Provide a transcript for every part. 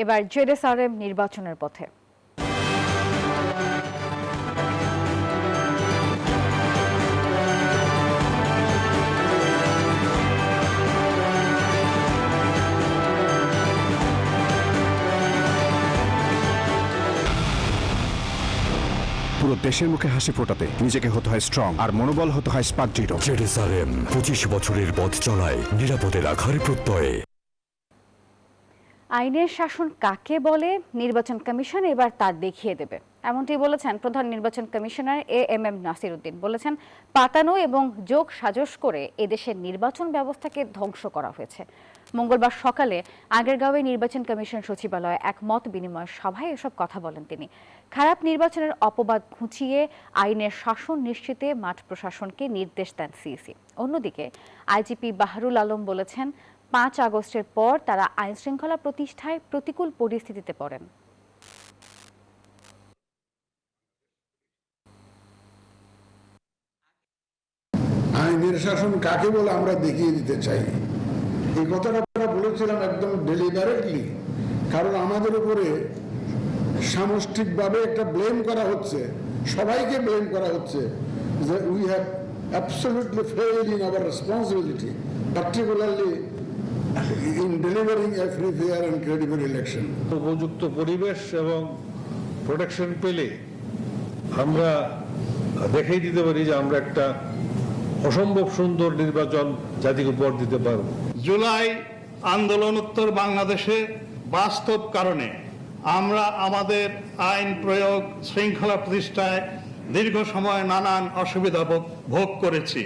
এবার জেডএসআরএম নির্বাচনের পথে। পুরো দেশের মুখে হাসি ফোটাতে নিজেকে হতে হয় স্ট্রং, আর মনোবল হতে হয় স্পার্ক জিরো। জেডএসআরএম 25 বছরের পথ চলায় নিরাপদে রাখার প্রত্যয়ে। আইনের শাসন কাকে বলে নির্বাচন কমিশন এবার তা দেখিয়ে দেবে, এমনটি বলেছেন প্রধান নির্বাচন কমিশনার এএমএম নাসির উদ্দিন। বলেছেন, পাতানো এবং যোগ সাজস করে এদেশের নির্বাচন ব্যবস্থাকে ধ্বংস করা হয়েছে। মঙ্গলবার সকালে আগেরগাঁওয়ে নির্বাচন কমিশন সচিবালয়ে এক মত বিনিময় সভায় এসব কথা বলেন তিনি। খারাপ নির্বাচনের অপবাদ ঘুচিয়ে আইনের শাসন নিশ্চিতে মাঠ প্রশাসনকে নির্দেশ দেন সিইসি। অন্যদিকে আইজিপি বাহরুল আলম বলেছেন, 5 আগস্টের পর তারা আইনশৃঙ্খলা প্রতিষ্ঠায় প্রতিকূল পরিস্থিতিতে পড়েন। আইনের শাসন কাকে বলে আমরা দেখিয়ে দিতে চাই। এই কথাটা আমরা বলেছিলাম একদম ডেলিবারেটলি, কারণ আমাদের উপরে সামষ্টিকভাবে একটা ব্লেম করা হচ্ছে, সবাইকে ব্লেম করা হচ্ছে যে we have absolutely failed in our responsibility, particularly in delivering a free, fair and credible election. উপযুক্ত পরিবেশ এবং প্রোটেকশন পেলে আমরা দেখিয়ে দিতে পারি যে আমরা একটা অসম্ভব সুন্দর নির্বাচন জাতিকে উপহার দিতে পারব। জুলাই আন্দোলনোত্তর বাংলাদেশে বাস্তব কারণে আমরা আমাদের আইন প্রয়োগ শৃঙ্খলা প্রতিষ্ঠায় দীর্ঘ সময় নানান অসুবিধা ভোগ করেছি।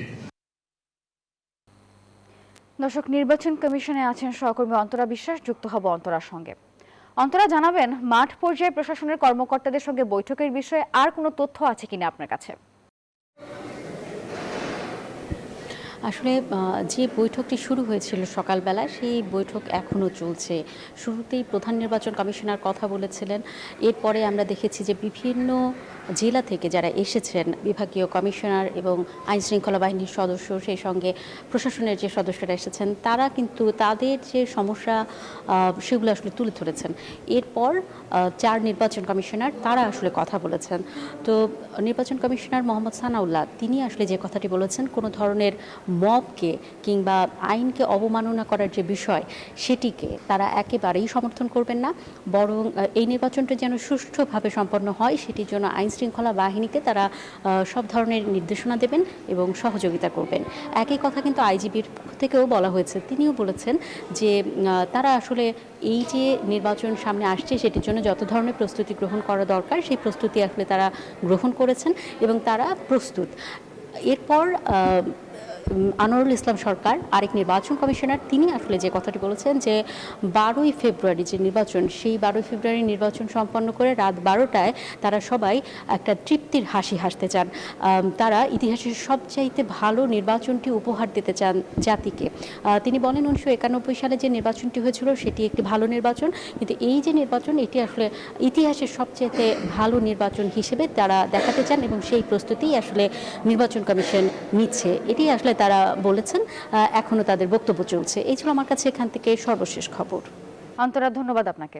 দর্শক, নির্বাচন কমিশনে আছেন সহকর্মী অন্তরা বিশ্বাস, যুক্ত হব অন্তরার সঙ্গে। অন্তরা, জানাবেন মাঠ পর্যায়ে প্রশাসনের কর্মকর্তাদের সঙ্গে বৈঠকের বিষয়ে আর কোনো তথ্য আছে কিনা আপনার কাছে? আসলে যে বৈঠকটি শুরু হয়েছিল সকালবেলা, সেই বৈঠক এখনও চলছে। শুরুতেই প্রধান নির্বাচন কমিশনার কথা বলেছিলেন। এরপরে আমরা দেখেছি যে বিভিন্ন জেলা থেকে যারা এসেছেন, বিভাগীয় কমিশনার এবং আইনশৃঙ্খলা বাহিনীর সদস্য, সেই সঙ্গে প্রশাসনের যে সদস্যরা এসেছেন, তারা কিন্তু তাদের যে সমস্যা সেগুলো আসলে তুলে ধরেছেন। এরপর 4 নির্বাচন কমিশনার তারা আসলে কথা বলেছেন। তো নির্বাচন কমিশনার মোহাম্মদ সানাউল্লাহ তিনি আসলে যে কথাটি বলেছেন, কোনো ধরনের মবকে কিংবা আইনকে অবমাননা করার যে বিষয়, সেটিকে তারা একেবারেই সমর্থন করবেন না। বরং এই নির্বাচনটা যেন সুষ্ঠুভাবে সম্পন্ন হয়, সেটির জন্য আইনশৃঙ্খলা বাহিনীকে তারা সব ধরনের নির্দেশনা দেবেন এবং সহযোগিতা করবেন। একই কথা কিন্তু আইজিপির পক্ষ থেকেও বলা হয়েছে। তিনিও বলেছেন যে তারা আসলে এই যে নির্বাচন সামনে আসছে, সেটির জন্য যত ধরনের প্রস্তুতি গ্রহণ করা দরকার, সেই প্রস্তুতি আসলে তারা গ্রহণ করেছেন এবং তারা প্রস্তুত। এরপর আনোয়ারুল ইসলাম সরকার, আরেক নির্বাচন কমিশনার, তিনি আসলে যে কথাটি বলেছেন যে 12ই ফেব্রুয়ারি যে নির্বাচন, সেই 12ই ফেব্রুয়ারি নির্বাচন সম্পন্ন করে রাত 12টায় তারা সবাই একটা তৃপ্তির হাসি হাসতে চান। তারা ইতিহাসের সবচাইতে ভালো নির্বাচনটি উপহার দিতে চান জাতিকে। তিনি বলেন, 1991 সালে যে নির্বাচনটি হয়েছিল সেটি একটি ভালো নির্বাচন, কিন্তু এই যে নির্বাচন, এটি আসলে ইতিহাসের সবচাইতে ভালো নির্বাচন হিসেবে তারা দেখাতে চান এবং সেই প্রস্তুতিই আসলে নির্বাচন কমিশন নিচ্ছে। এটি আসলে তারা বলেছেন। এখনো তাদের বক্তব্য চলছে। এই ছিল আমার কাছে এখান থেকে সর্বশেষ খবর। অন্তরা, ধন্যবাদ আপনাকে।